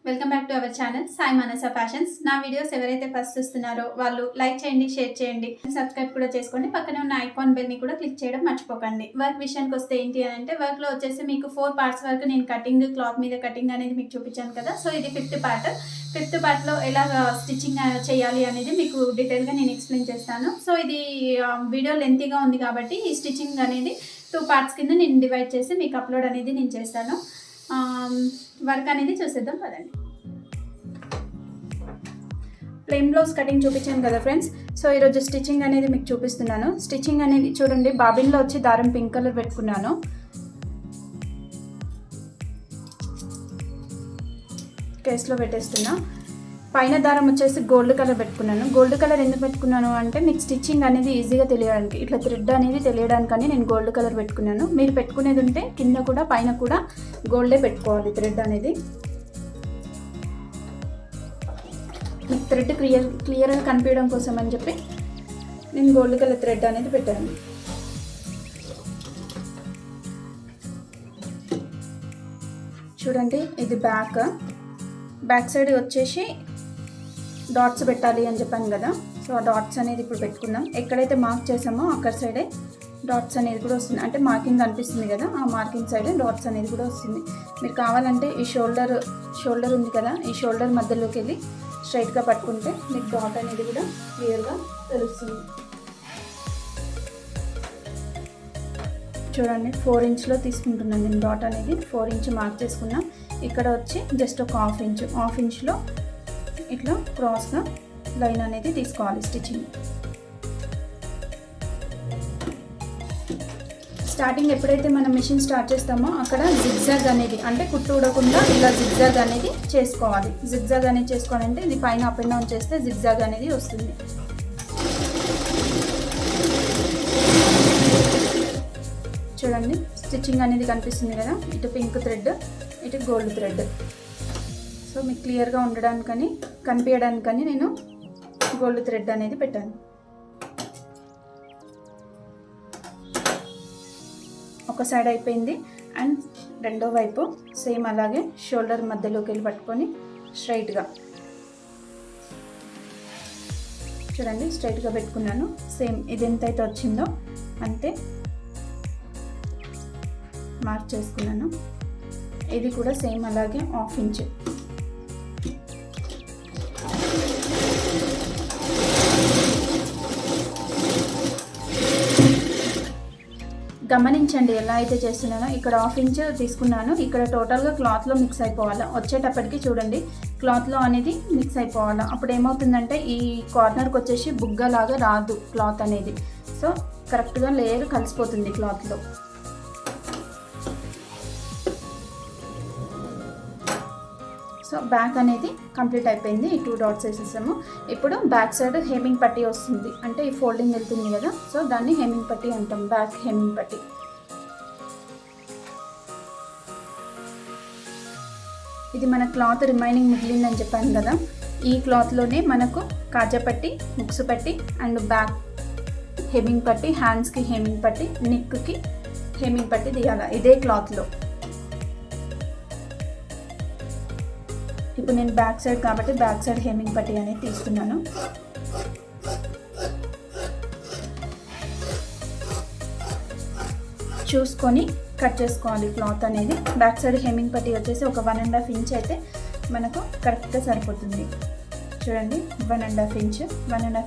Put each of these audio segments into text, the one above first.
Welcome back to our channel Sai Manasa fashions. నా videos ఎవరైతే first చూస్తున్నారో వాళ్ళు లైక్ చేయండి, షేర్ చేయండి, సబ్స్క్రైబ్ కూడా చేసుకోండి. పక్కనే ఉన్న ఐకాన్ బెల్ ని కూడా క్లిక్ చేయడం మర్చిపోకండి. వర్క్ విషయానికి వస్తే ఏంటి అని అంటే, వర్క్ లో వచ్చేసి మీకు 4 పార్ట్స్ వరకు నేను కటింగ్, క్లాత్ మీద కటింగ్ అనేది మీకు చూపించాను కదా. సో ఇది ఫిఫ్త్ పార్ట్ లో ఎలా స్టిచ్చింగ్ చేయాలి అనేది మీకు డీటెయిల్ గా నేను ఎక్స్ప్లెయిన్ చేస్తాను. సో ఇది వీడియో లెంతీగా ఉంది కాబట్టి ఈ స్టిచ్చింగ్ అనేది 2 పార్ట్స్ కింద నేను డివైడ్ చేసి మీకు అప్లోడ్ అనేది నేను చేస్తాను. వర్క్ అనేది చూసేద్దాం పదండి. ప్లెయిన్ బ్లౌజ్ కటింగ్ చూపించాను కదా ఫ్రెండ్స్. సో ఈరోజు స్టిచ్చింగ్ అనేది మీకు చూపిస్తున్నాను. స్టిచ్చింగ్ అనేది చూడండి, బాబిన్లో వచ్చి దారం పింక్ కలర్ పెట్టుకున్నాను. కేస్లో పెట్టేస్తున్నా. పైన దారం వచ్చేసి గోల్డ్ కలర్ పెట్టుకున్నాను. గోల్డ్ కలర్ ఎందుకు పెట్టుకున్నాను అంటే మీకు స్టిచ్చింగ్ అనేది ఈజీగా తెలియడానికి, ఇట్లా థ్రెడ్ అనేది తెలియడానికని నేను గోల్డ్ కలర్ పెట్టుకున్నాను. మీరు పెట్టుకునేది ఉంటే కింద కూడా పైన కూడా గోల్డే పెట్టుకోవాలి థ్రెడ్ అనేది. మీకు థ్రెడ్ క్లియర్గా కనిపించడం కోసం అని చెప్పి నేను గోల్డ్ కలర్ థ్రెడ్ అనేది పెట్టాను. చూడండి, ఇది బ్యాక్ సైడ్ వచ్చేసి డాట్స్ పెట్టాలి అని చెప్పాను కదా. సో ఆ డాట్స్ అనేది ఇప్పుడు పెట్టుకుందాం. ఎక్కడైతే మార్క్ చేసామో అక్కడ సైడే డాట్స్ అనేది కూడా వస్తుంది. అంటే మార్కింగ్ కనిపిస్తుంది కదా, ఆ మార్కింగ్ సైడే డాట్స్ అనేది కూడా వస్తుంది. మీరు కావాలంటే ఈ షోల్డర్ ఉంది కదా, ఈ షోల్డర్ మధ్యలోకి వెళ్ళి స్ట్రైట్గా పట్టుకుంటే మీకు డాట్ అనేది కూడా క్లియర్గా తెలుస్తుంది. చూడండి, 4 ఇంచ్లో తీసుకుంటున్నాను నేను డాట్ అనేది. 4 ఇంచ్ మార్క్ చేసుకున్నా. ఇక్కడ వచ్చి జస్ట్ ఒక హాఫ్ ఇంచ్లో ఇట్లా క్రాస్గా లైన్ అనేది తీసుకోవాలి స్టిచ్చింగ్. స్టార్టింగ్ ఎప్పుడైతే మనం మిషన్ స్టార్ట్ చేస్తామో అక్కడ జిగ్జాగ్ అనేది, అంటే కుట్టు ఊడకుండా ఇలా జిగ్జాగ్ అనేది చేసుకోవాలి. జిగ్జాగ్ అనేది చేసుకోవాలంటే ఇది పైన అప్ అండ్ డౌన్ చేస్తే జిగ్జాగ్ అనేది వస్తుంది. చూడండి, స్టిచ్చింగ్ అనేది కనిపిస్తుంది కదా, ఇటు పింక్ థ్రెడ్, ఇటు గోల్డ్ థ్రెడ్. సో మీకు క్లియర్గా ఉండడానికని, కనిపించడానికని నేను గోల్డ్ థ్రెడ్ అనేది పెట్టాను. ఒక సైడ్ అయిపోయింది. అండ్ రెండో వైపు సేమ్ అలాగే షోల్డర్ మధ్యలోకి వెళ్ళి పట్టుకొని స్ట్రైట్గా చూడండి, స్ట్రైట్గా పెట్టుకున్నాను. సేమ్ ఇది ఎంతైతే వచ్చిందో అంతే మార్క్ చేసుకున్నాను. ఇది కూడా సేమ్ అలాగే హాఫ్ ఇంచ్. గమనించండి ఎలా అయితే చేస్తున్నానో. ఇక్కడ హాఫ్ ఇంచ్ తీసుకున్నాను. ఇక్కడ టోటల్గా క్లాత్లో మిక్స్ అయిపోవాలి. వచ్చేటప్పటికి చూడండి, క్లాత్లో అనేది మిక్స్ అయిపోవాలి. అప్పుడు ఏమవుతుందంటే ఈ కార్నర్కి వచ్చేసి బుగ్గలాగా రాదు క్లాత్ అనేది. సో కరెక్ట్గా లేయర్ కలిసిపోతుంది క్లాత్లో. సో బ్యాక్ అనేది కంప్లీట్ అయిపోయింది. ఈ 2 డాట్స్ వేసేసాము. ఇప్పుడు బ్యాక్ సైడ్ హెమ్మింగ్ పట్టీ వస్తుంది. అంటే ఈ ఫోల్డింగ్ వెళ్తుంది కదా, సో దాన్ని హెమ్మింగ్ పట్టీ అంటాం, బ్యాక్ హెమ్మింగ్ పట్టీ. ఇది మన క్లాత్ రిమైనింగ్ మిగిలిందని చెప్పాను కదా, ఈ క్లాత్లోనే మనకు కాజా పట్టీ, ముక్సు పట్టీ అండ్ బ్యాక్ హెమ్మింగ్ పట్టీ, హ్యాండ్స్కి హెమ్మింగ్ పట్టీ, నెక్కి హెమ్మింగ్ పట్టీ తీయాలి ఇదే క్లాత్లో. ఇప్పుడు నేను బ్యాక్ సైడ్ కాబట్టి బ్యాక్ సైడ్ హెమ్మింగ్ పట్టీ అనేది తీస్తున్నాను. చూసుకొని కట్ చేసుకోవాలి క్లాత్ అనేది. బ్యాక్ సైడ్ హెమ్మింగ్ పట్టీ వచ్చేసి ఒక 1.5 ఇంచ్ అయితే మనకు కరెక్ట్గా సరిపోతుంది. చూడండి, 1.5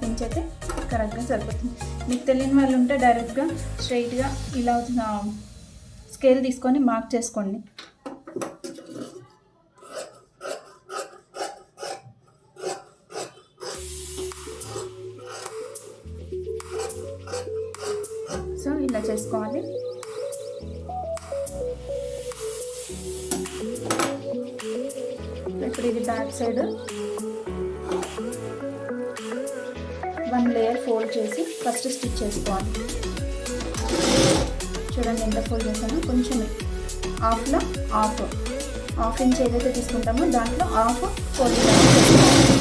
ఇంచ్ అయితే కరెక్ట్గా సరిపోతుంది. మీకు తెలియని వాళ్ళు ఉంటే డైరెక్ట్గా స్ట్రైట్గా ఇలా స్కేల్ తీసుకొని మార్క్ చేసుకోండి. సో ఇలా చేసుకోవాలి. ఇప్పుడు ఇది బ్యాక్ సైడ్ 1 లేయర్ ఫోల్డ్ చేసి ఫస్ట్ స్టిచ్ చేసుకోవాలి. చూడండి ఎంత ఫోల్డ్ చేశాను. కొంచెం హాఫ్లో హాఫ్ ఇంచ్ ఏదైతే తీసుకుంటామో దాంట్లో హాఫ్ ఫోల్డ్ చేసుకోవాలి.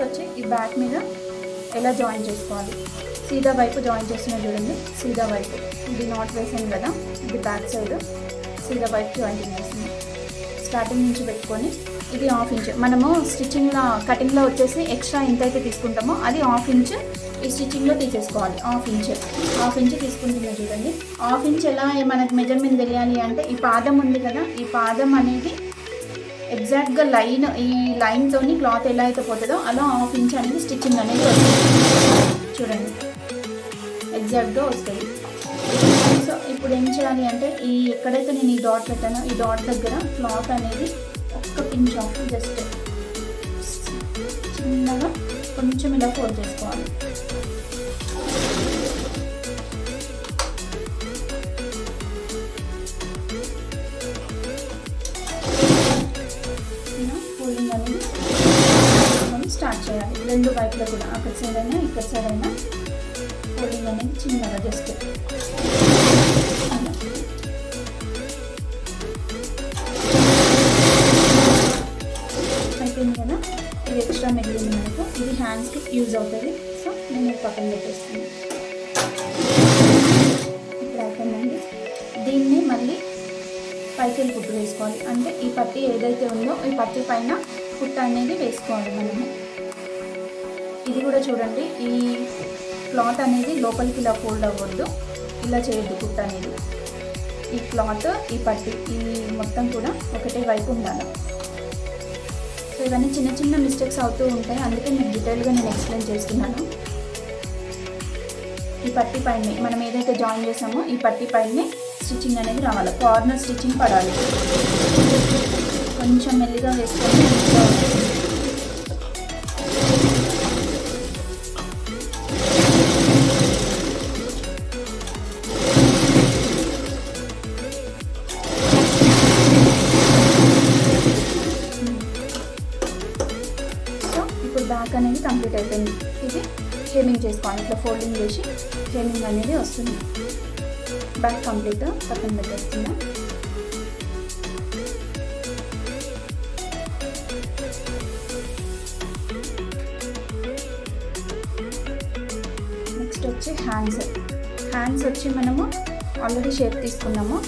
వచ్చి ఈ బ్యాక్ మీద ఎలా జాయిన్ చేసుకోవాలి, సీదా వైపు జాయిన్ చేస్తున్నా చూడండి. సీదా వైపు ఇది నాట్ వేసాను కదా, ఇది బ్యాక్ సైడ్ సీదా వైపు జాయింటింగ్ చేస్తుంది. స్టార్టింగ్ నుంచి పెట్టుకొని ఇది 1/2 ఇంచ్, మనము స్టిచ్చింగ్లో కటింగ్లో వచ్చేసి ఎక్స్ట్రా ఎంతైతే తీసుకుంటామో అది 1/2 ఇంచ్ ఈ స్టిచ్చింగ్లో తీసేసుకోవాలి. 1/2 ఇంచ్ తీసుకుంటున్నా చూడండి. 1/2 ఇంచ్ ఎలా మనకు మెజర్మెంట్ తెలియాలి అంటే, ఈ పాదం ఉంది కదా, ఈ పాదం అనేది ఎగ్జాక్ట్గా ఈ లైన్తో క్లాత్ ఎలా అయితే పోతుందో అలా 1/2 ఇంచ్ అనేది స్టిచ్చింగ్ అనేది వస్తుంది చూడండి, ఎగ్జాక్ట్గా వస్తుంది. సో ఇప్పుడు ఏం చేయాలి అంటే, ఎక్కడైతే నేను ఈ డాట్ పెట్టానో ఈ డాట్ దగ్గర క్లాత్ అనేది ఒక్క పించ్ ఆఫ్ జస్ట్ చిన్నగా కొంచెం ఇలా ఫోల్డ్ చేసుకోవాలి. ఫోల్డింగ్ అనేది స్టార్ట్ చేయాలి. 2 వైపులో కూడా, అక్కడ సైడ్ అయినా ఇక్కడ సైడ్ అయినా ఫోల్డింగ్ అనేది చిన్నగా జస్ట్ అయిపోయింది కదా. ఇది ఎక్స్ట్రా మిగిలింది మనకు, ఇది హ్యాండ్స్కి యూజ్ అవుతుంది. సో నేను పక్కన పెట్టేస్తాను. ఇప్పుడు అయిపోయిందండి. దీన్ని మళ్ళీ పైకి కుట్టు వేసుకోవాలి. అంటే ఈ పట్టీ ఏదైతే ఉందో ఈ పట్టీ పైన కుట్టు అనేది వేసుకోవాలి మనము. ఇది కూడా చూడండి, ఈ క్లాత్ అనేది లోపలికి ఇలా ఫోల్డ్ అవ్వద్దు, ఇలా చేయొద్దు కుట్టు అనేది. ఈ క్లాత్ ఈ పట్టీ ఈ మొత్తం కూడా ఒకటే వైపు ఉండాలి. సో ఇవన్నీ చిన్న చిన్న మిస్టేక్స్ అవుతూ ఉంటాయి, అందుకే మీకు డీటెయిల్గా నేను ఎక్స్ప్లెయిన్ చేస్తున్నాను. ఈ పట్టీ పైనే మనం ఏదైతే జాయిన్ చేసామో ఈ పట్టీ పైనే స్టిచ్చింగ్ అనేది రావాలి. కార్నర్ స్టిచ్చింగ్ పడాలి. కొంచెం మెల్లిగా వేసుకొని బ్యాక్ అనేది కంప్లీట్ అయిపోయింది. ఇది హెమ్మింగ్ చేసుకోవాలి. ఇట్లా ఫోల్డింగ్ చేసి హెమ్మింగ్ అనేది వస్తుంది. బ్యాక్ కంప్లీట్ పక్కన పెట్టేస్తున్నా. నెక్స్ట్ వచ్చి హ్యాండ్స్ వచ్చి మనము ఆల్రెడీ షేప్ తీసుకున్నాము.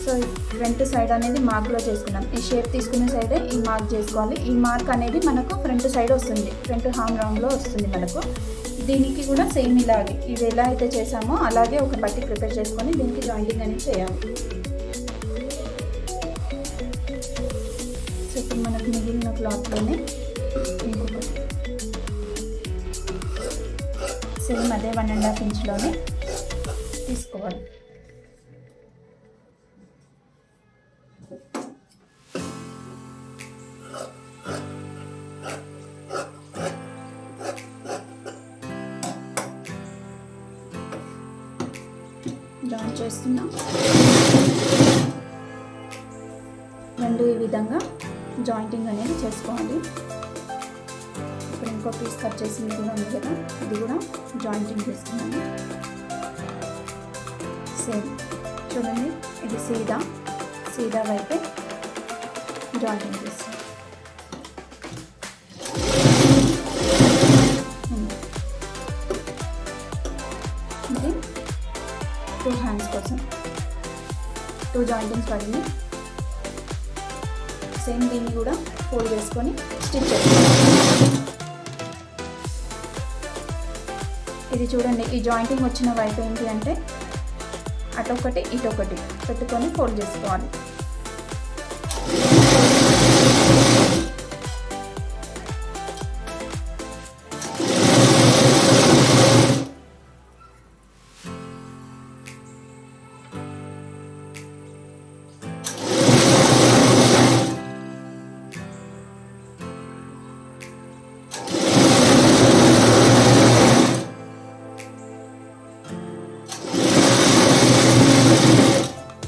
సో ఫ్రంట్ సైడ్ అనేది మార్క్లో చేసుకున్నాం. ఈ షేప్ తీసుకున్న సైడే ఈ మార్క్ చేసుకోవాలి. ఈ మార్క్ అనేది మనకు ఫ్రంట్ సైడ్ వస్తుంది, ఫ్రంట్ హామ్ రౌండ్లో వస్తుంది మనకు. దీనికి కూడా సేమ్ ఇలాగే ఇది ఎలా అయితే చేసామో అలాగే ఒక పట్టీ ప్రిపేర్ చేసుకొని దీనికి జాయింటింగ్ అనేది చేయాలి. సో ఇప్పుడు మనకు మిగిలిన క్లాత్లోనే ఇంకొకటి సేమ్ అదే 1.5 ఇంచ్లోనే తీసుకోవాలి. జాయిన్ చేస్తున్నా. 2 ఈ విధంగా జాయింటింగ్ అనేది చేసుకోవాలి. ఇప్పుడు ఇంకో పీస్ కట్ చేసింది కూడా ఉంది కదా, ఇది కూడా జాయింటింగ్ చేస్తున్నాను. సేమ్ చూడండి, ఇది సీదా వైపే జాయింటింగ్ చేస్తాను. ఇది 2 హ్యాండ్స్ కోసం 2 జాయింటింగ్స్ పడింది. సేమ్ దీన్ని కూడా ఫోల్డ్ చేసుకొని స్టిచ్ చేసుకోవాలి. ఇది చూడండి, ఈ జాయింటింగ్ వచ్చిన వైపు ఏంటి అంటే అటొకటి ఇటొకటి పెట్టుకొని ఫోల్డ్ చేసుకోవాలి.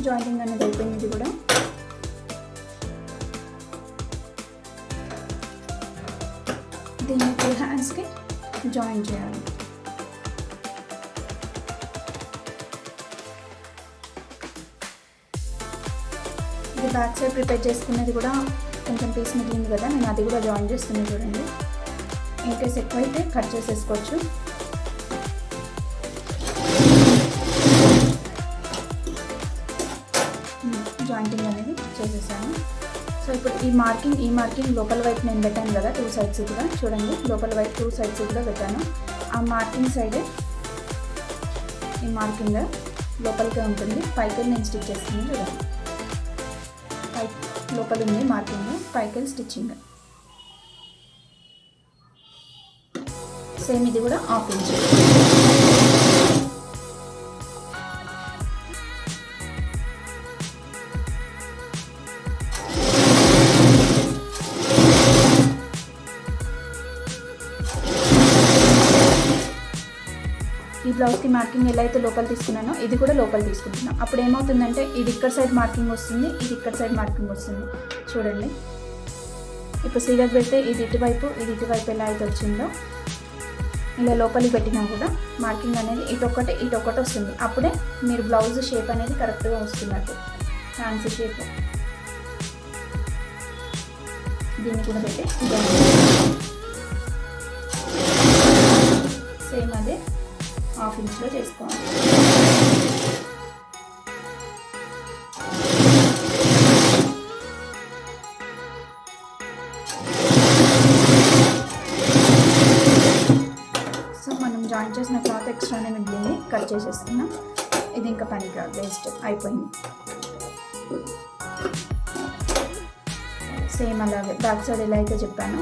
జాయింటింగ్ అనేది అయిపోయింది. ఇది కూడా దీన్ని 2 హ్యాండ్స్కి జాయిన్ చేయాలి. ఇది బ్యాక్ సైడ్ ప్రిపేర్ చేసుకునేది కూడా కొంచెం పీస్ మిగిలింది కదా, నేను అది కూడా జాయిన్ చేస్తున్నాను చూడండి. ఇంకేస్ ఎక్కువైతే కట్ చేసేసుకోవచ్చు. జాయింటింగ్ అనేది చేసేసాను. సో ఇప్పుడు ఈ మార్కింగ్ లోపల వైపు నేను పెట్టాను కదా, 2 సైడ్స్ కూడా చూడండి, లోపల వైపు 2 సైడ్స్ కూడా పెట్టాను. ఆ మార్కింగ్ సైడే ఈ మార్కింగ్ లోపలికే ఉంటుంది, పైకి నేను స్టిచ్ చేస్తాను. చూడండి, లోపల ఉంది మార్కింగ్, పైకి స్టిచ్చింగ్. సేమ్ ఇది కూడా 1/2 ఇంచ్. ఈ బ్లౌజ్కి మార్కింగ్ ఎలా అయితే లోపల తీసుకున్నానో ఇది కూడా లోపల తీసుకుంటున్నాను. అప్పుడు ఏమవుతుందంటే ఇది ఇక్కడ సైడ్ మార్కింగ్ వస్తుంది, ఇది ఇక్కడ సైడ్ మార్కింగ్ వస్తుంది. చూడండి, ఇప్పుడు సీరియల్ పెడితే ఇది ఇటువైపు ఎలా అయితే వచ్చిందో ఇలా లోపలికి పెట్టినా కూడా మార్కింగ్ అనేది ఇటొక్కటి వస్తుంది. అప్పుడే మీరు బ్లౌజ్ షేప్ అనేది కరెక్ట్గా వస్తున్నట్టు. ఫ్యాన్సీ షేప్ దీన్ని కూడా పెట్టి సేమ్ అదే 1/2 ఇంచ్లో చేసుకోవాలి. సో మనం జాయిన్ చేసిన క్లాత్ ఎక్స్ట్రానే మిగిలింది, కట్ చేసేస్తున్నాం. ఇది ఇంకా పనికి రాదు, వేస్ట్ అయిపోయింది. సేమ్ అలాగే బ్యాక్ సైడ్ ఎలా అయితే చెప్పానో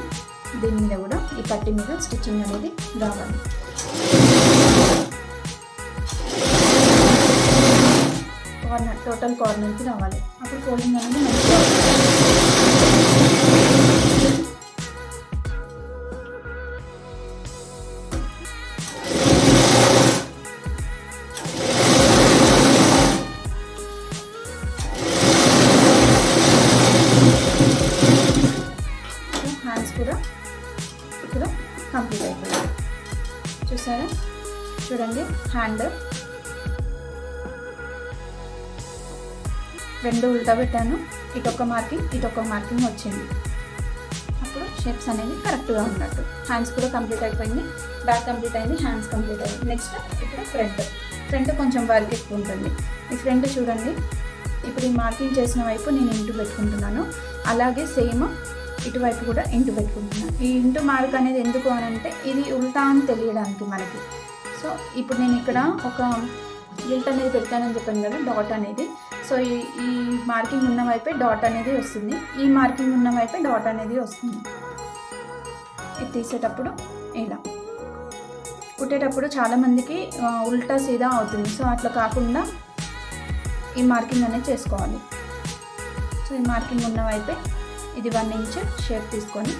దీని మీద కూడా ఈ పట్టి మీద స్టిచ్చింగ్ అనేది రావాలి. టోటల్ కార్నర్కి రావాలి, అప్పుడు ఫోల్డింగ్ అనేది మంచిగా హ్యాండ్స్ కూడా ఇప్పుడు కంప్లీట్ అయిపోయింది. చూసారా, చూడండి, హ్యాండ్ 2 ఉల్టా పెట్టాను, ఇటొక్క మార్కింగ్ వచ్చింది. అప్పుడు షేప్స్ అనేది కరెక్ట్గా ఉన్నట్టు. హ్యాండ్స్ కూడా కంప్లీట్ అయిపోయింది, బ్యాక్ కంప్లీట్ అయింది, హ్యాండ్స్ కంప్లీట్ అయింది. నెక్స్ట్ ఇప్పుడు ఫ్రంట్ కొంచెం వర్క్ ఎక్కువ ఉంటుంది. ఈ ఫ్రంట్ చూడండి, ఇప్పుడు ఈ మార్కింగ్ చేసిన వైపు నేను ఇంటూ పెట్టుకుంటున్నాను, అలాగే సేమ్ ఇటువైపు కూడా ఇంటూ పెట్టుకుంటున్నాను. ఈ ఇంటూ మార్క్ అనేది ఎందుకు అని అంటే ఇది ఉల్టా అని తెలియడానికి మనకి. సో ఇప్పుడు నేను ఇక్కడ ఒక గిల్ట్ అనేది పెట్టానని చెప్పాను కదా, డాట్ అనేది. సో ఈ మార్కింగ్ ఉన్న వైపే డాట్ అనేది వస్తుంది, ఈ మార్కింగ్ ఉన్న వైపే డాట్ అనేది వస్తుంది. ఇది తీసేటప్పుడు ఇలా కుట్టేటప్పుడు చాలామందికి ఉల్టా సీదా అవుతుంది. సో అట్లా కాకుండా ఈ మార్కింగ్ అనేది చేసుకోవాలి. సో ఈ మార్కింగ్ ఉన్న వైపే ఇది 1 ఇంచ్ షేప్ తీసుకొని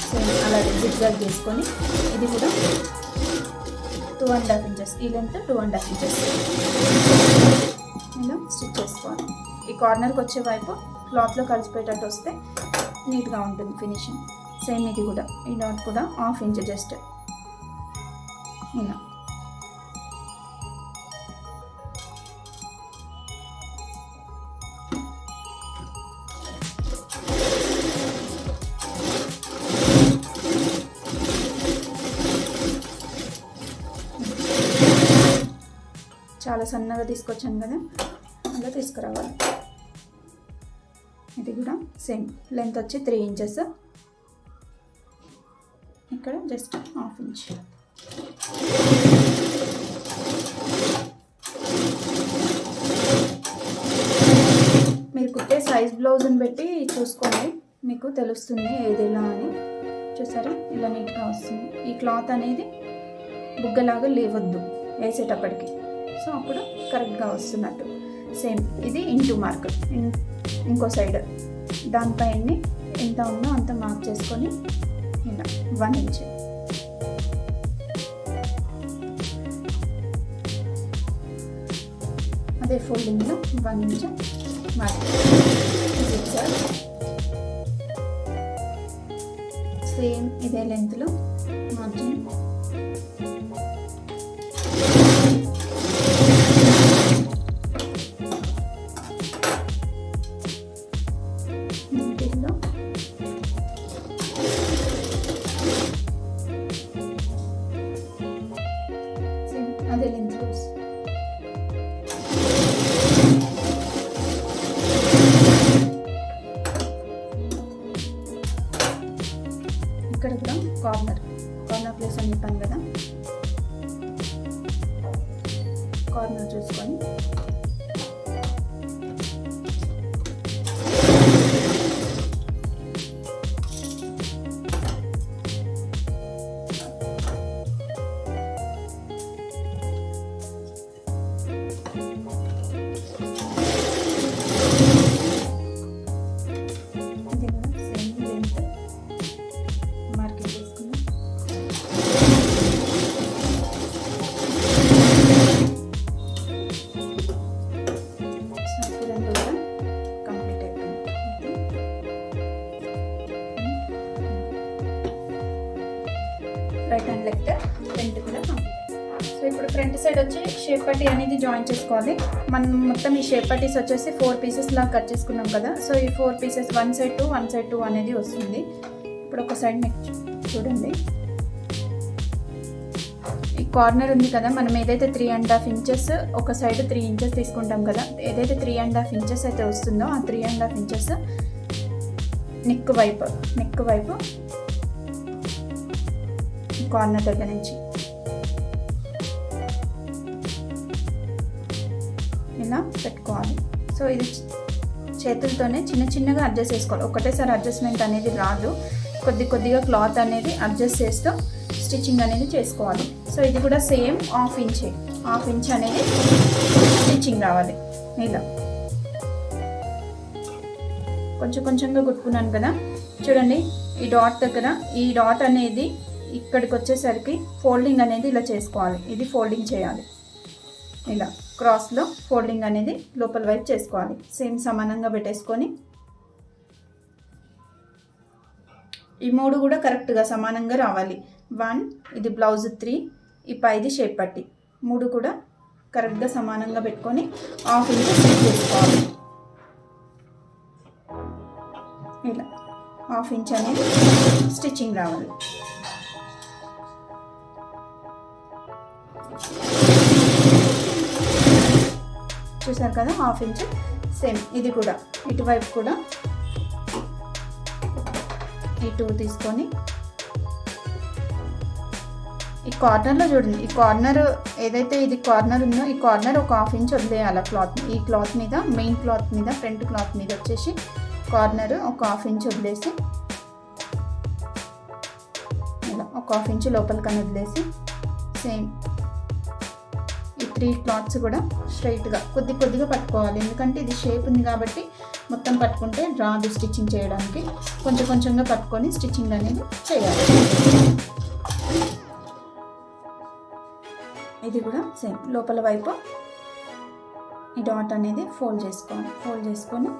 సేమ్ అలాగే జిగ్జాగ్ చేసుకొని ఇది కూడా 2.5 ఇంచెస్, ఈ లెంత్ 2.5 ఇంచెస్ ఇలా స్టిచ్ చేసుకోవాలి. ఈ కార్నర్కి వచ్చే వైపు క్లాత్లో కలిసిపోయేటట్టు వస్తే నీట్గా ఉంటుంది ఫినిషింగ్. సేమ్ ఇది కూడా, ఈ డాట్ కూడా 1/2 ఇంచ్ జస్ట్ ఇలా. చాలా సన్నగా తీసుకొచ్చాను కదా, అలా తీసుకురావాలి. ఇది కూడా సేమ్ లెంత్ వచ్చి 3 ఇంచెస్, ఇక్కడ జస్ట్ 1/2 ఇంచ్. మీరు కుట్టే సైజ్ బ్లౌజ్ని బట్టి చూసుకోండి, మీకు తెలుస్తుంది ఏది ఎలా అని. చూసారా, ఇలా నీట్గా వస్తుంది. ఈ క్లాత్ అనేది బుగ్గలాగా లేవద్దు వేసేటప్పటికి, సో అప్పుడు కరెక్ట్గా వస్తున్నట్టు. సేమ్ ఇది ఇంటూ మార్క్, ఇంకో సైడ్ దానిపైన ఎంత ఉందో అంత మార్క్ చేసుకొని ఇలా 1 ఇంచ్. అదే ఫోల్డింగ్లో 1 ఇంచ్ మార్క్. సేమ్ ఇదే లెంత్లో మార్జిన్ చూసుకొని రైట్ అండ్ లెఫ్ట్ ఫ్రంట్ కూడా కంప్లీట్. సో ఇప్పుడు ఫ్రంట్ సైడ్ వచ్చి షేప్ పట్టీ అనేది జాయిన్ చేసుకోవాలి. మనం మొత్తం ఈ షేప్ పట్టీస్ వచ్చేసి 4 పీసెస్ లాగా కట్ చేసుకున్నాం కదా. సో ఈ 4 పీసెస్ 1 సైడ్ 2 1 సైడ్ 2 అనేది వస్తుంది. ఇప్పుడు ఒక సైడ్ నెక్ చూడండి, ఈ కార్నర్ ఉంది కదా, మనం ఏదైతే 3.5 ఇంచెస్ ఒక సైడ్ 3 ఇంచెస్ తీసుకుంటాం కదా, ఏదైతే 3.5 ఇంచెస్ అయితే వస్తుందో ఆ 3.5 ఇంచెస్ నెక్ వైపు కార్నర్ దగ్గర నుంచి ఇలా పెట్టుకోవాలి. సో ఇది చేతులతోనే చిన్నగా అడ్జస్ట్ చేసుకోవాలి. ఒకటేసారి అడ్జస్ట్మెంట్ అనేది రాదు, కొద్దిగా క్లాత్ అనేది అడ్జస్ట్ చేస్తూ స్టిచ్చింగ్ అనేది చేసుకోవాలి. సో ఇది కూడా సేమ్ హాఫ్ ఇంచ్ అనేది స్టిచ్చింగ్ రావాలి. ఇలా కొంచెంగా కుట్టుకున్నాను కదా, చూడండి ఈ డాట్ దగ్గర ఈ డాట్ అనేది ఇక్కడికి వచ్చేసరికి ఫోల్డింగ్ అనేది ఇలా చేసుకోవాలి. ఇది ఫోల్డింగ్ చేయాలి, ఇలా క్రాస్లో ఫోల్డింగ్ అనేది లోపల వైపు చేసుకోవాలి. సేమ్ సమానంగా పెట్టేసుకొని ఈ 3 కూడా కరెక్ట్గా సమానంగా రావాలి. 1 ఇది బ్లౌజ్ 3 ఈ పైది షేప్ పట్టి 3 కూడా కరెక్ట్గా సమానంగా పెట్టుకొని హాఫ్ ఇంచ్ స్టిచ్ చేసుకోవాలి. ఇలా హాఫ్ ఇంచ్ అనేది స్టిచ్చింగ్ రావాలి. చూసారు కదా, హాఫ్ ఇంచ్. సేమ్ ఇది కూడా ఇటువైపు కూడా ఈ 2 తీసుకొని ఈ కార్నర్లో చూడండి, ఈ కార్నర్ ఏదైతే ఇది కార్నర్ ఉందో ఈ కార్నర్ ఒక హాఫ్ ఇంచ్ వదిలేయాలి క్లాత్. ఈ క్లాత్ మీద మెయిన్ క్లాత్ మీద ఫ్రంట్ క్లాత్ మీద వచ్చేసి కార్నర్ ఒక హాఫ్ ఇంచ్ వదిలేసి ఇలా ఒక హాఫ్ ఇంచ్ లోపలికని వదిలేసి సేమ్ ఈ 3 క్లాత్స్ కూడా స్ట్రైట్గా కొద్దిగా పట్టుకోవాలి. ఎందుకంటే ఇది షేప్ ఉంది కాబట్టి మొత్తం పట్టుకుంటే రాదు స్టిచ్చింగ్ చేయడానికి. కొంచెంగా పట్టుకొని స్టిచ్చింగ్ అనేది చేయాలి. ఇది కూడా సేమ్ లోపల వైపు ఈ డాట్ అనేది ఫోల్డ్ చేసుకొని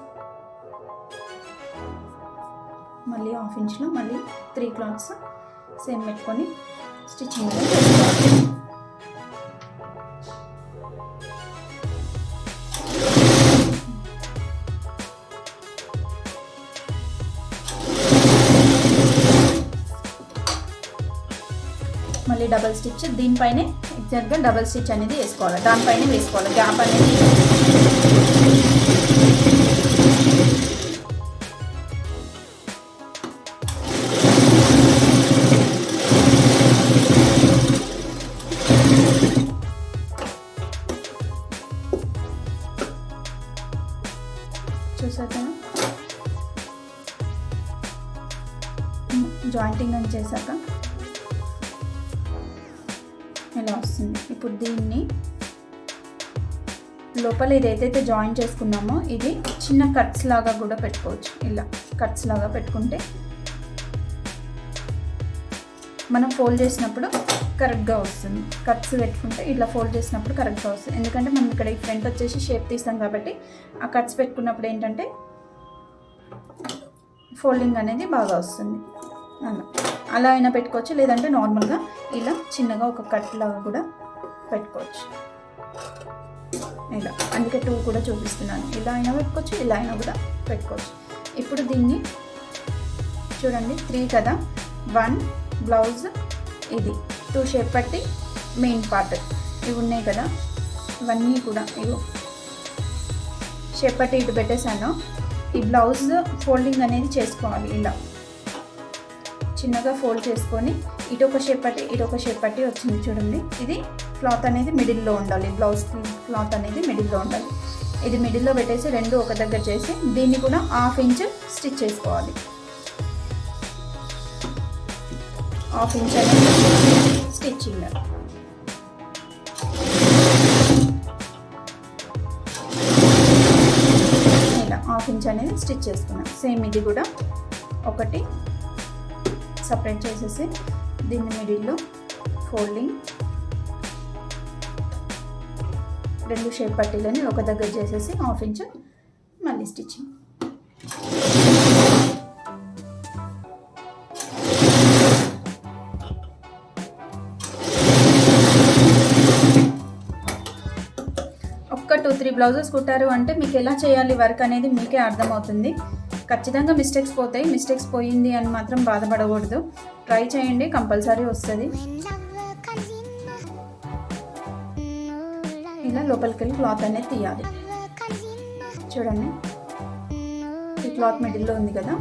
మళ్ళీ హాఫ్ ఇంచ్లో మళ్ళీ 3 క్లాత్స్ సేమ్ పెట్టుకొని స్టిచ్చింగ్ అనేది చేసుకోవాలి. మళ్ళీ డబల్ స్టిచ్ దీనిపైనే ఎగ్జాక్ట్గా డబల్ స్టిచ్ అనేది వేసుకోవాలి, దానిపైన వేసుకోవాలి. గ్యాప్ అనేది చూసాక జాయింటింగ్ అని చేశాక ఇలా వస్తుంది. ఇప్పుడు దీన్ని లోపల ఇది ఏదైతే జాయిన్ చేసుకున్నామో ఇది చిన్న కట్స్ లాగా కూడా పెట్టుకోవచ్చు. ఇలా కట్స్ లాగా పెట్టుకుంటే మనం ఫోల్డ్ చేసినప్పుడు కరెక్ట్గా వస్తుంది. కట్స్ పెట్టుకుంటే ఇట్లా ఫోల్డ్ చేసినప్పుడు కరెక్ట్గా వస్తుంది. ఎందుకంటే మనం ఇక్కడ ఈ ఫ్రంట్ వచ్చేసి షేప్ తీస్తాం కాబట్టి ఆ కట్స్ పెట్టుకున్నప్పుడు ఏంటంటే ఫోల్డింగ్ అనేది బాగా వస్తుంది. అలా అయినా పెట్టుకోవచ్చు, లేదంటే నార్మల్గా ఇలా చిన్నగా ఒక కట్ లాగా కూడా పెట్టుకోవచ్చు. ఇలా అందుకే 2 కూడా చూపిస్తున్నాను. ఇలా అయినా పెట్టుకోవచ్చు, ఇలా అయినా కూడా పెట్టుకోవచ్చు. ఇప్పుడు దీన్ని చూడండి 3 కదా, 1 బ్లౌజ్, ఇది 2 షేప్ పట్టి మెయిన్ పార్ట్ ఇవి ఉన్నాయి కదా, ఇవన్నీ కూడా ఇవి షేప్ పట్టి ఇటు పెట్టేశాను. ఈ బ్లౌజ్ ఫోల్డింగ్ అనేది చేసుకోవాలి. ఇలా చిన్నగా ఫోల్డ్ చేసుకొని ఇటు ఒక షేప్ పట్టి వచ్చింది చూడండి. ఇది క్లాత్ అనేది మిడిల్లో ఉండాలి, బ్లౌజ్ క్లాత్ అనేది మిడిల్లో ఉండాలి. ఇది మిడిల్లో పెట్టేసి రెండు ఒక దగ్గర చేసి దీన్ని కూడా 1/2 ఇంచ్ స్టిచ్ చేసుకోవాలి. 1/2 ఇంచ్ అనేది స్టిచ్చింగ్. ఇలా 1/2 ఇంచ్ అనేది స్టిచ్ చేసుకున్నాం. సేమ్ ఇది కూడా ఒకటి సపరేట్ చేసేసి దీన్ని మిడిల్లో ఫోల్డింగ్, రెండు షేప్ పట్టీలని ఒక దగ్గర చేసేసి 1/2 ఇంచ్ మళ్ళీ స్టిచ్చింగ్. ఒక్క 2-3 బ్లౌజెస్ కుట్టారు అంటే మీకు ఎలా చేయాలి వర్క్ అనేది మీకే అర్థమవుతుంది. ఖచ్చితంగా మిస్టేక్స్ పోతాయి. మిస్టేక్స్ పోయింది అని మాత్రం బాధపడకూడదు. ట్రై చేయండి, కంపల్సరీ వస్తుంది. ఇలా లోపలికి వెళ్ళి క్లాత్ అనేది తీయాలి. చూడండి, ఈ క్లాత్ మిడిల్లో ఉంది కదా,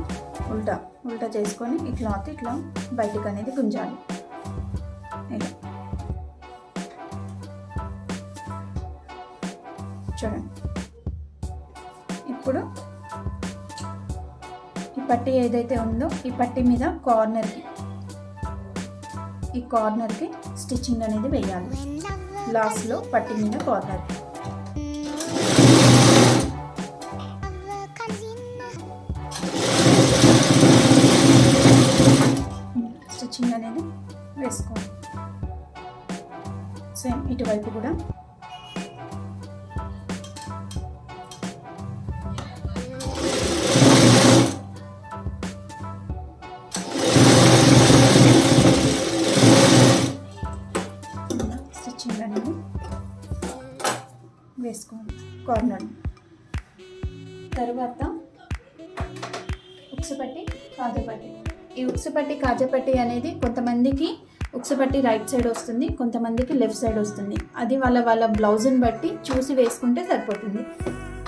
ఉల్టా చేసుకొని ఈ క్లాత్ ఇట్లా బయటకు అనేది గుంజాలి. ఇలా చూడండి. ఇప్పుడు ఈ పట్టీ ఏదైతే ఉందో ఈ పట్టీ మీద కార్నర్కి స్టిచ్చింగ్ అనేది వేయాలి. లాస్ట్లో పట్టీ మీద కార్నర్ స్టిచ్చింగ్ అనేది వేసుకోవాలి. సేమ్ ఇటువైపు కూడా వేసుకోవాలి కార్నర్. తర్వాత ఉక్సుపట్టి కాజాపట్టి. ఈ ఉక్సుపట్టి కాజాపట్టి అనేది కొంతమందికి ఉక్సుపట్టి రైట్ సైడ్ వస్తుంది, కొంతమందికి లెఫ్ట్ సైడ్ వస్తుంది. అది వాళ్ళ బ్లౌజ్ని బట్టి చూసి వేసుకుంటే సరిపోతుంది.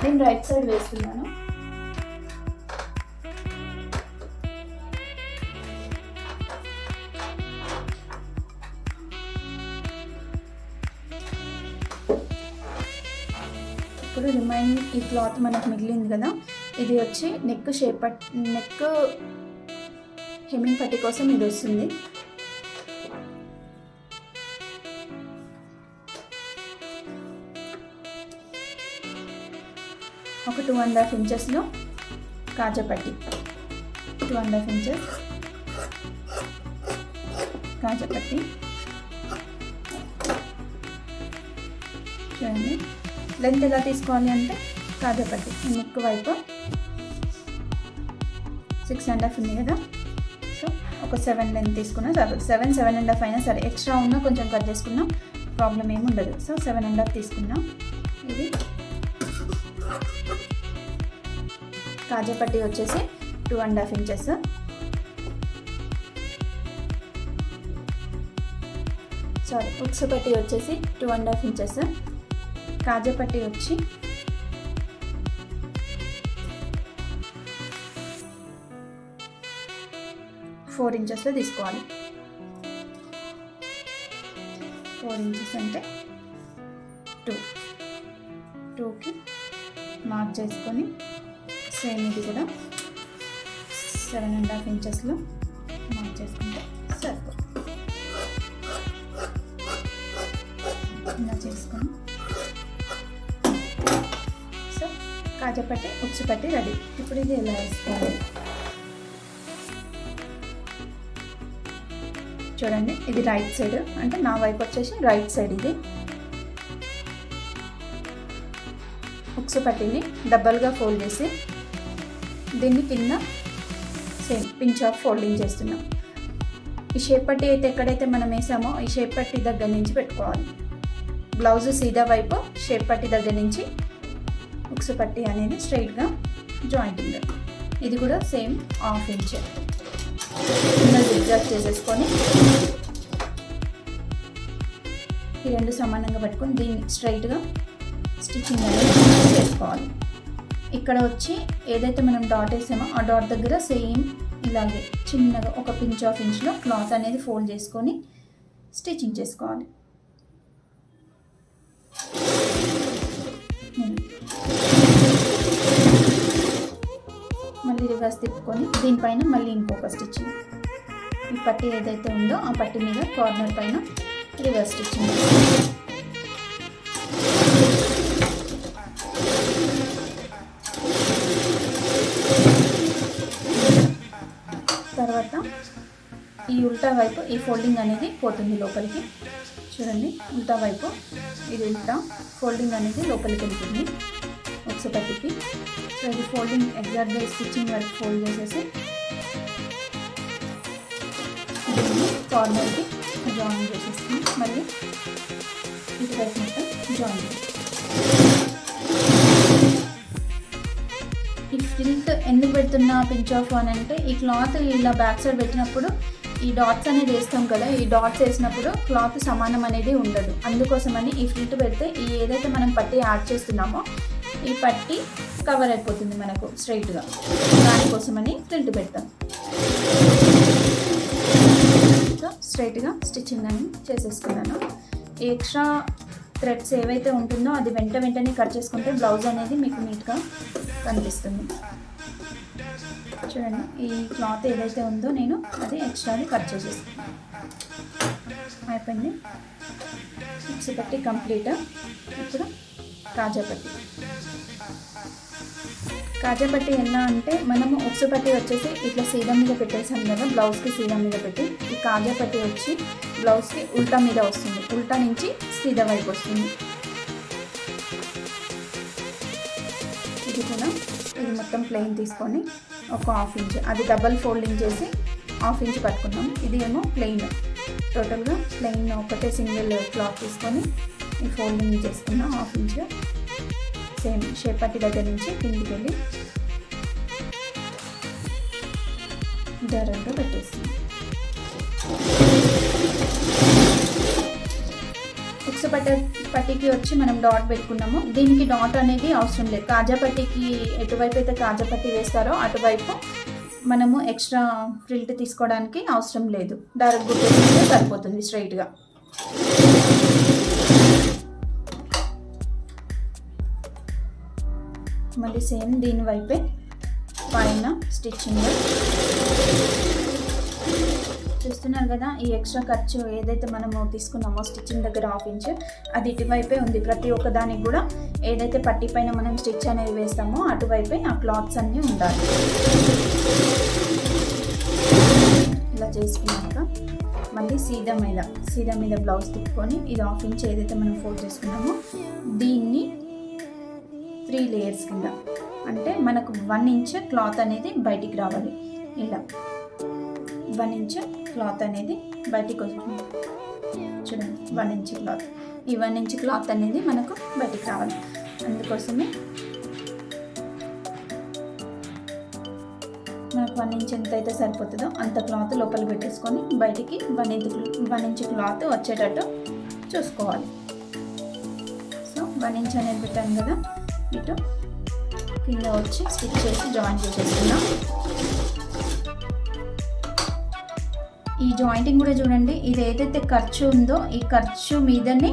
నేను రైట్ సైడ్ వేస్తున్నాను. ఇప్పుడు రిమైనింగ్ ఈ క్లాత్ మనకు మిగిలింది కదా, ఇది వచ్చి నెక్ హెమ్మింగ్ పట్టీ కోసం ఇది వస్తుంది. ఒక 2.5 ఇంచెస్లో కాజాపట్టి, 2.5 ఇంచెస్ కాజాపట్టి. చూడండి, లెంత్ ఎలా తీసుకోవాలి అంటే కాజాపట్టి నెక్ వైపు 6.5 ఉంది కదా, సో ఒక 7 లెంత్ తీసుకున్నా సరే, 7.5 అయినా సరే, ఎక్స్ట్రా ఉన్నా కొంచెం కట్ చేసుకున్నా ప్రాబ్లం ఏమి ఉండదు. సో 7.5 తీసుకున్నా. ఇది కాజాపట్టి వచ్చేసి 2.5 ఇంచెస్. సారీ, ఉక్సుపట్టి వచ్చేసి 2.5 ఇంచెస్. కాజాపట్టి వచ్చి 4 ఇంచెస్లో తీసుకోవాలి. 4 ఇంచెస్ అంటే 2కి మార్క్ చేసుకొని సేమ్ ఇది కూడా 7.5 ఇంచెస్లో మార్క్ చేసుకుంటే సరిపోతుంది. ఇలా చేసుకొని సో కాజాపట్టి ఉక్సుపట్టి రెడీ. ఇప్పుడు ఇది ఎలా వేసుకోవాలి చూడండి. ఇది రైట్ సైడ్, అంటే నా వైపు వచ్చేసి రైట్ సైడ్. ఇది ఉక్సుపట్టిని డబల్గా ఫోల్డ్ చేసి దీన్ని కింద సేమ్ పించ్ ఆఫ్ ఫోల్డింగ్ చేస్తున్నాం. ఈ షేప్ పట్టి అయితే ఎక్కడైతే మనం వేసామో ఈ షేప్ పట్టి దగ్గర నుంచి పెట్టుకోవాలి. బ్లౌజ్ సీదా వైపు షేప్ పట్టి దగ్గర నుంచి ఉక్సుపట్టి అనేది స్ట్రైట్గా జాయింటింగ్. ఇది కూడా సేమ్ 1/2 ఇంచ్ జిగ్జాగ్ చేసేసుకొని ఈ రెండు సమానంగా పట్టుకొని దీన్ని స్ట్రైట్గా స్టిచ్చింగ్ అనేది చేసుకోవాలి. ఇక్కడ వచ్చి ఏదైతే మనం డాట్ వేసామో ఆ డాట్ దగ్గర సేమ్ ఇలాగే చిన్నగా ఒక పించ్ ఆఫ్ ఇంచ్లో క్లాత్ అనేది ఫోల్డ్ చేసుకొని స్టిచ్చింగ్ చేసుకోవాలి. రివర్స్ తిప్పుకొని దీనిపైన మళ్ళీ ఇంకొక స్టిచ్చింగ్, ఈ పట్టీ ఏదైతే ఉందో ఆ పట్టీ మీద కార్నర్ పైన రివర్స్ స్టిచ్చింగ్. తర్వాత ఈ ఉల్టా వైపు ఈ ఫోల్డింగ్ అనేది పోతుంది లోపలికి. చూడండి, ఉల్టా వైపు ఇది ఉల్టా ఫోల్డింగ్ అనేది లోపలికి వెళ్తుంది ఉక్సు పట్టీకి. సో ఇది ఫోల్డింగ్ ఎగ్జాక్ట్గా స్టిచ్చింగ్ వరకు ఫోల్డ్ చేసేసి కార్నర్కి జాయిన్ చేసేస్తుంది. మళ్ళీ ఇటువైపు మొత్తం జాయిన్. ఈ ఫ్రిల్క్ ఎందుకు పెడుతున్నా పించ్ ఆఫ్ అని అంటే, ఈ క్లాత్ ఇలా బ్యాక్ సైడ్ పెట్టినప్పుడు ఈ డాట్స్ అనేది వేస్తాం కదా, ఈ డాట్స్ వేసినప్పుడు క్లాత్ సమానం అనేది ఉండదు. అందుకోసమని ఈ ఫ్రిల్ట్ పెడితే ఈ ఏదైతే మనం పట్టీ యాడ్ చేస్తున్నామో ఈ పట్టీ కవర్ అయిపోతుంది మనకు స్ట్రైట్గా. దానికోసమని ఫ్రిల్ట్ పెడతాం. స్ట్రైట్గా స్టిచ్చింగ్ అని చేసేసుకున్నాను. ఈ ఎక్స్ట్రా థ్రెడ్స్ ఏవైతే ఉంటుందో అది వెంటనే కట్ చేసుకుంటే బ్లౌజ్ అనేది మీకు నీట్గా కనిపిస్తుంది. చూడండి, ఈ క్లాత్ ఏదైతే ఉందో నేను అది ఎక్స్ట్రాని కట్ చేసేస్తాను. అయిపోయింది ఉక్సు పట్టీ కంప్లీట్. ఇప్పుడు కాజా పట్టీ ఎలా అంటే, మనము ఉక్సు పట్టీ వచ్చేసి ఇట్లా సీదా మీద పెట్టేసాం కదా, బ్లౌజ్కి సీదా మీద పెట్టి, ఈ కాజా పట్టీ వచ్చి బ్లౌజ్కి ఉల్టా మీద వస్తుంది, ఉల్టా నుంచి సీదా వైపు వస్తుంది. ఇది కూడా ఇది మొత్తం ప్లెయిన్ తీసుకొని ఒక 1/2 ఇంచ్ అది డబల్ ఫోల్డింగ్ చేసి 1/2 ఇంచ్ పట్టుకున్నాం. ఇది ఏమో ప్లెయిన్, టోటల్గా ప్లెయిన్ ఒకటే సింగిల్ క్లాత్ తీసుకొని ఈ ఫోల్డింగ్ చేసుకున్నాం 1/2 ఇంచ్. సేమ్ షేప్ పట్టీ దగ్గర నుంచి కిందికి వెళ్ళి డైరెక్ట్గా పెట్టేస్తుంది. ఉక్సు పట్టీకి వచ్చి మనం డాట్ పెట్టుకున్నాము. దీనికి డాట్ అనేది అవసరం లేదు. కాజా పట్టీకి ఎటువైపు అయితే కాజా పట్టీ వేస్తారో అటువైపు మనము ఎక్స్ట్రా ఫ్రిల్ట్ తీసుకోవడానికి అవసరం లేదు. డైరెక్ట్ గుర్తు సరిపోతుంది స్ట్రైట్గా. మళ్ళీ సేమ్ దీని వైపే పైన స్టిచ్చింగ్ చూస్తున్నారు కదా. ఈ ఎక్స్ట్రా ఖర్చు ఏదైతే మనము తీసుకున్నామో స్టిచ్చింగ్ దగ్గర 1/2 ఇంచ్ అది ఇటువైపే ఉంది. ప్రతి ఒక్క దానికి కూడా ఏదైతే పట్టీ పైన మనం స్టిచ్ అనేది వేస్తామో అటువైపే ఆ క్లాత్స్ అన్నీ ఉండాలి. ఇలా చేసుకున్నాక మళ్ళీ సీదా మీద బ్లౌజ్ తిప్పుకొని ఇది 1/2 ఇంచ్ ఏదైతే మనం ఫోల్డ్ చేసుకున్నామో దీన్ని 3 లేయర్స్ కింద, అంటే మనకు 1 ఇంచ్ క్లాత్ అనేది బయటికి రావాలి. ఇలా 1 ఇంచ్ క్లాత్ అనేది బయటికి వస్తుంది. చూడండి, 1 ఇంచ్ క్లాత్, ఈ 1 ఇంచ్ క్లాత్ అనేది మనకు బయటికి రావాలి. అందుకోసమే మనకు 1 ఇంచ్ ఎంత అయితే సరిపోతుందో అంత క్లాత్ లోపల పెట్టేసుకొని బయటికి 1 ఇంచ్ క్లాత్ వచ్చేటట్టు చూసుకోవాలి. సో 1 ఇంచ్ అనేది పెట్టాను కదా, ఇటు కింద వచ్చి స్టిచ్ చేసి జాయిన్ చేసేస్తున్నాం. ఈ జాయింటింగ్ కూడా చూడండి, ఇది ఏదైతే ఖర్చు ఉందో ఈ ఖర్చు మీదనే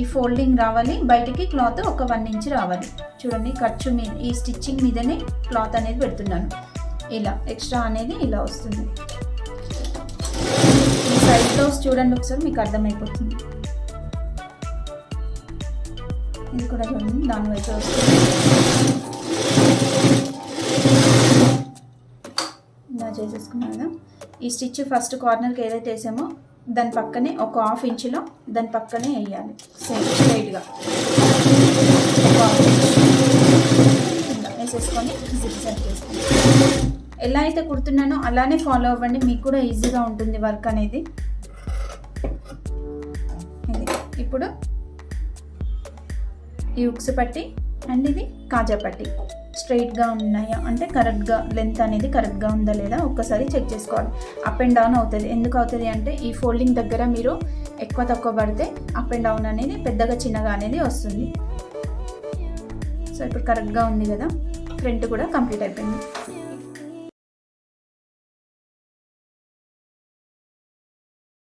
ఈ ఫోల్డింగ్ రావాలి, బయటికి క్లాత్ ఒక 1 ఇంచ్ రావాలి. చూడండి, ఖర్చు మీద ఈ స్టిచ్చింగ్ మీదనే క్లాత్ అనేది పెడుతున్నాను. ఇలా ఎక్స్ట్రా అనేది ఇలా వస్తుంది. ఈ సైడ్ బ్లౌజ్ చూడండి ఒకసారి, మీకు అర్థమైపోతుంది. ఇది కూడా చూడండి, దాని వైపు వస్తుంది. ఇలా చేసేసుకున్నాం కదా. ఈ స్టిచ్ ఫస్ట్ కార్నర్కి ఏదైతే వేసామో దాని పక్కనే ఒక 1/2 ఇంచులో దాని పక్కనే వేయాలి. సేమ్ స్ట్రైట్గా ఒక 1/2 ఇంచ్ ఇలా వేసేసుకొని జిగ్ జాగ్ చేసుకోండి. ఎలా అయితే కుడుతున్నానో అలానే ఫాలో అవ్వండి, మీకు కూడా ఈజీగా ఉంటుంది వర్క్ అనేది. ఇది ఇప్పుడు ఈ ఉక్సు పట్టి అండ్ ఇది కాజా పట్టి స్ట్రైట్గా ఉన్నాయా అంటే కరెక్ట్గా లెంత్ అనేది కరెక్ట్గా ఉందా లేదా ఒక్కసారి చెక్ చేసుకోవాలి. అప్ అండ్ డౌన్ అవుతుంది. ఎందుకు అవుతుంది అంటే ఈ ఫోల్డింగ్ దగ్గర మీరు ఎక్కువ తక్కువ పడితే అప్ అండ్ డౌన్ అనేది పెద్దగా చిన్నగా అనేది వస్తుంది. సో ఇప్పుడు కరెక్ట్గా ఉంది కదా, ఫ్రంట్ కూడా కంప్లీట్ అయిపోయింది.